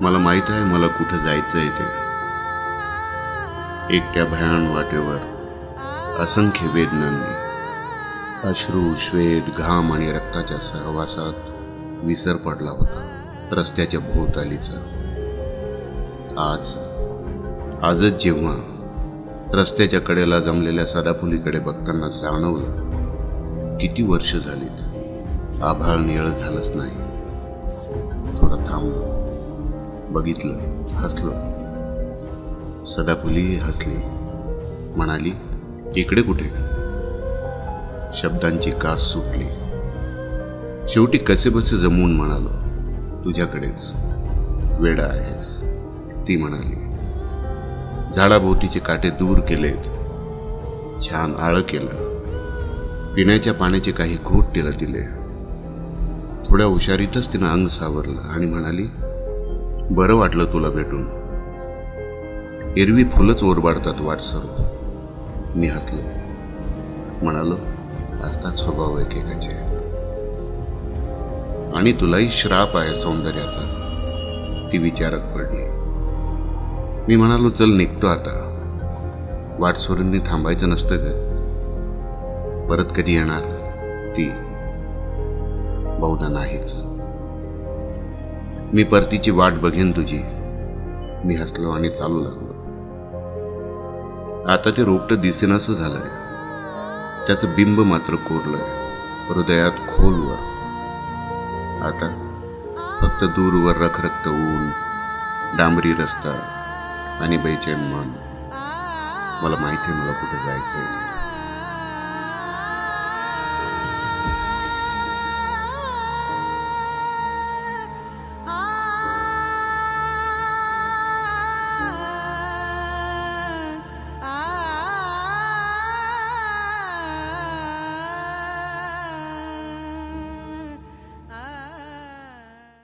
मला माहित आहे मला कुठं जायचंय ते. एकट्या भयान वाटेवर असंख्य वेदनांनी, अश्रू, श्वेत, घाम आणि रक्ताच्या सहवासात विसर पडला होता रस्त्याच्या भोवतालीचा. आजच जेव्हा रस्त्याच्या कडेला जमलेल्या सदाफुलीकडे बघताना जाणवलं किती वर्ष झालीत, आभाळ निळं झालंच नाही. थोडं थांबलो, बघितलं, हसलो. सदाफुली हसली, म्हणाली, इकडे कुठे? शब्दांची कास सुटली. शेवटी कसेबसे जमवून म्हणालो, तुझ्याकडेच. वेडा आहेस, ती म्हणाली. झाडाभोवतीचे काटे दूर केलेत, छान आळं केलं, पिण्याच्या पाण्याचे काही घोट तिला दिले. थोड्या हुशारीतच तिनं अंग सावरलं आणि म्हणाली, बरं वाटलं तुला भेटून. एरवी फुलंच ओरबाडतात वाटसरू. मी हसलो, म्हणालो, असतात स्वभाव एकेकाचे. आणि तुलाही श्राप आहे सौंदर्याचा, ती विचारात पडली. मी म्हणालो, चल निघतो आता. वाटसरूंनी थांबायचं नसतं ग. परत कधी येणार? ती बहुधा नाहीच. मी परतीची वाट बघेन तुझी. मी हसलो आणि चालू लागलो. आता ते रोपटं दिसेनासं झालंय, त्याचं बिंब मात्र कोरलंय हृदयात खोलवर. आता फक्त दूरवर रखरखत ऊन, डांबरी रस्ता आणि बेचैन मन. मला माहिती आहे मला कुठं जायचंय.